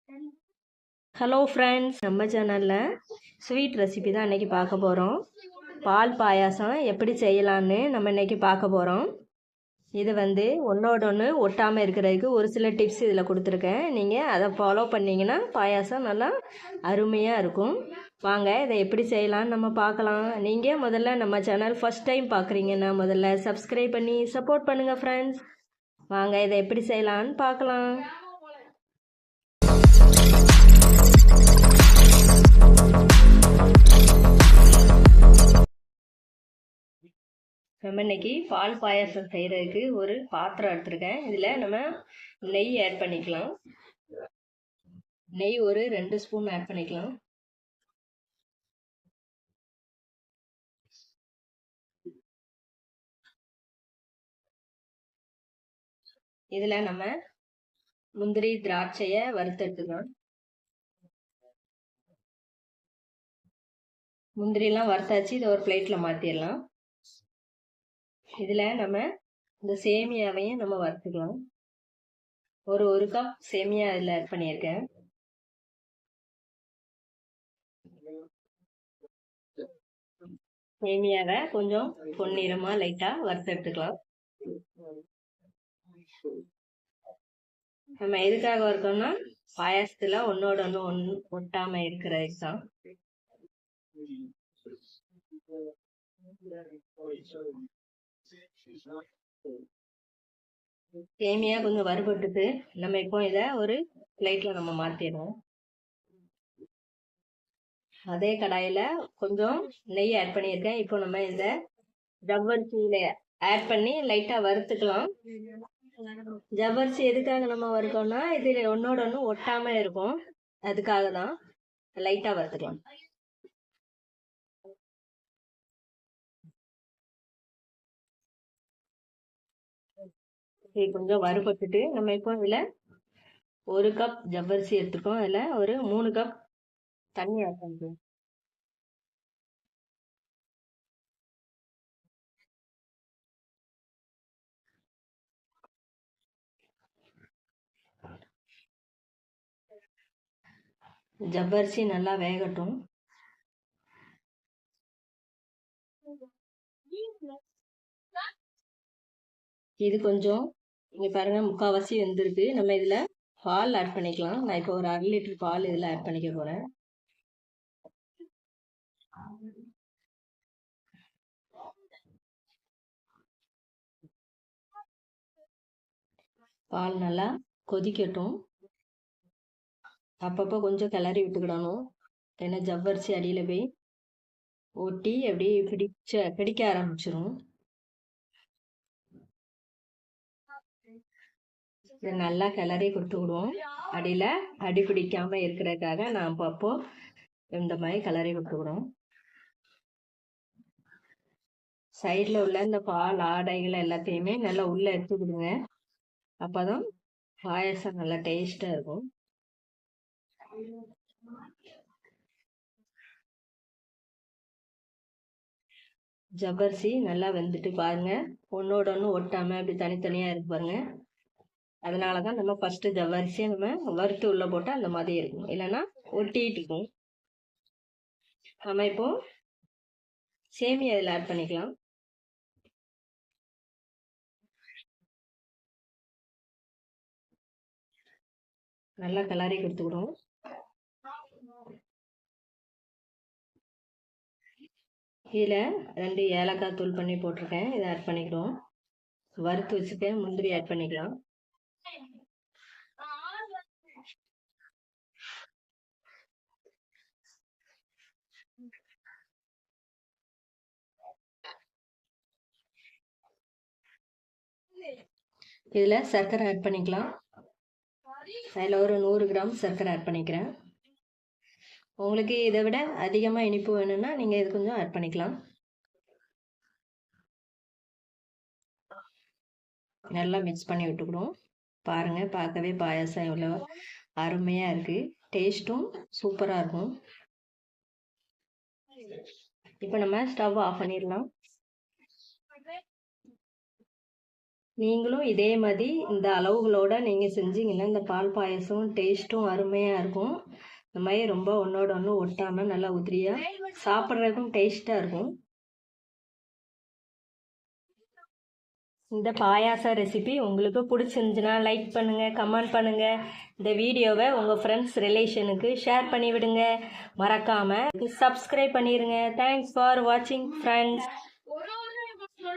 Hello friends, நம்ம சேனலில் sweet recipe தான் இன்றைக்கி பார்க்க போகிறோம். பால் பாயாசம் எப்படி செய்யலான்னு நம்ம இன்றைக்கி பார்க்க போகிறோம். இது ஒன்றோட ஒன்று ஒட்டாமல் இருக்கிறதுக்கு ஒரு சில டிப்ஸ் இதில் கொடுத்துருக்கேன். நீங்கள் அதை ஃபாலோ பண்ணிங்கன்னா பாயாசம் நல்லா அருமையாக இருக்கும். வாங்க இதை எப்படி செய்யலான்னு நம்ம பார்க்கலாம். நீங்கள் முதல்ல நம்ம சேனல் ஃபஸ்ட் டைம் பார்க்குறீங்கன்னா முதல்ல சப்ஸ்கிரைப் பண்ணி சப்போர்ட் பண்ணுங்கள் ஃப்ரெண்ட்ஸ். வாங்க இதை எப்படி செய்யலான்னு பார்க்கலாம். நம்ம இன்னைக்கு பால் பாயாசம் செய்கிறதுக்கு ஒரு பாத்திரம் எடுத்துருக்கேன். இதில் நம்ம நெய் ஆட் பண்ணிக்கலாம். நெய் ஒரு 2 ஸ்பூன் ஆட் பண்ணிக்கலாம். இதில் நம்ம முந்திரி திராட்சையை வறுத்தெடுத்துக்கலாம். முந்திரிலாம் வறுத்தாச்சு. இதை ஒரு பிளேட்டில் மாற்றிடலாம். இதில் நம்ம இந்த சேமியாவையும் நம்ம வறுத்துக்கலாம். ஒரு கப் சேமியா இதில் ஆட் பண்ணியிருக்கேன். சேமியாவை கொஞ்சம் பொன்னிறமாக லைட்டாக வறுத்து எடுத்துக்கலாம். நம்ம எதுக்காக வறுக்கோம்னா பாயாசத்தில் ஒன்றோட ஒன்று ஒட்டாமல் இருக்கிறதுக்கு தான். சேமியா கொஞ்சம் வறுபட்டுட்டு நம்ம இப்போ இதை ஒரு பிளேட்ல நம்ம மாத்திடுவோம். அதே கடாயில கொஞ்சம் நெய் ஆட் பண்ணியிருக்கேன். இப்போ நம்ம இந்த ஜவ்வரிசியில ஆட் பண்ணி லைட்டா வறுத்துக்கலாம். ஜவ்வரிசி எதுக்காக நம்ம வறுக்கோம்னா இது ஒன்னோட ஒன்று ஒட்டாம இருக்கும். அதுக்காக தான் லைட்டா வறுத்துக்கலாம். கொஞ்சம் வறுபட்டுட்டு நம்ம இப்போ இதில் 1 கப் ஜவ்வரிசி எடுத்துக்கோம். அதில் ஒரு 3 கப் தண்ணி ஆட் பண்ணுறோம். ஜவ்வரிசி நல்லா வேகட்டும். இது கொஞ்சம் இங்கே பாருங்க, முக்கால்வாசி வெந்திருக்கு. நம்ம இதில் பால் ஆட் பண்ணிக்கலாம். நான் இப்போ ஒரு 1/2 லிட்டர் பால் இதில் ஆட் பண்ணிக்க போகிறேன். பால் நல்லா கொதிக்கட்டும். அப்பப்போ கொஞ்சம் கிளறி விட்டுக்கிடணும். ஏன்னா ஜவ்வரிசி அடியில் போய் ஒட்டி அப்படியே பிடிக்க ஆரம்பிச்சிடும். இதை நல்லா கிளறி கொடுத்துக்கிடுவோம். அடியில் அடி பிடிக்காமல் இருக்கிறதுக்காக நான் அப்பப்போ இந்த மாதிரி கிளறி கொடுத்துக்கிடுவோம். சைடில் உள்ள இந்த பால் ஆடைகள் எல்லாத்தையுமே நல்லா உள்ளே எடுத்துக்கிடுங்க. அப்போ தான் பாயசம் நல்லா டேஸ்ட்டாக இருக்கும். ஜவ்வரிசி நல்லா வெந்துட்டு பாருங்க, ஒன்னோட ஒன்று ஒட்டாமல் அப்படி தனித்தனியாக இருக்கு பாருங்க. அதனால தான் நம்ம ஃபஸ்ட்டு ஜவ்வரிசியை நம்ம வறுத்து உள்ளே போட்டால் அந்த மாதிரி இருக்கும், இல்லைன்னா ஒட்டிகிட்டு இருக்கும். நம்ம இப்போ சேமியா இதில் ஆட் பண்ணிக்கலாம். நல்லா கிளறி கொடுத்துக்கிடும். இதில் 2 ஏலக்காய் தூள் பண்ணி போட்டிருக்கேன். இதை ஆட் பண்ணிக்கிடுவோம். வறுத்து வச்சுட்டேன் முந்திரி ஆட் பண்ணிக்கலாம். இதில் சர்க்கரை ஆட் பண்ணிக்கலாம். அதில் ஒரு 100 கிராம் சர்க்கரை ஆட் பண்ணிக்கிறேன். உங்களுக்கு இதை விட அதிகமாக இனிப்பு வேணும்னா நீங்கள் இது கொஞ்சம் ஆட் பண்ணிக்கலாம். நல்லா மிக்ஸ் பண்ணி விட்டுக்கிடுவோம். பாருங்கள், பார்க்கவே பாயாசம் எவ்வளோ அருமையாக இருக்குது. டேஸ்ட்டும் சூப்பராக இருக்கும். இப்போ நம்ம ஸ்டவ் ஆஃப் பண்ணிடலாம். நீங்களும் இதே மாதிரி இந்த அளவுகளோட நீங்கள் செஞ்சீங்கன்னா இந்த பால் பாயசம் டேஸ்ட்டும் அருமையாக இருக்கும். இந்த மாதிரி ரொம்ப ஒன்றோட ஒன்று ஒட்டாமல் நல்லா உதிரியாக சாப்பிட்றதுக்கும் டேஸ்ட்டாக இருக்கும். இந்த பாயாச ரெசிபி உங்களுக்கு பிடிச்சிருந்துச்சுன்னா லைக் பண்ணுங்கள், கமெண்ட் பண்ணுங்கள். இந்த வீடியோவை உங்கள் ஃப்ரெண்ட்ஸ் ரிலேஷனுக்கு ஷேர் பண்ணி விடுங்க. மறக்காமல் சப்ஸ்கிரைப் பண்ணிடுங்க. தேங்க்ஸ் ஃபார் வாட்சிங் ஃப்ரெண்ட்ஸ்.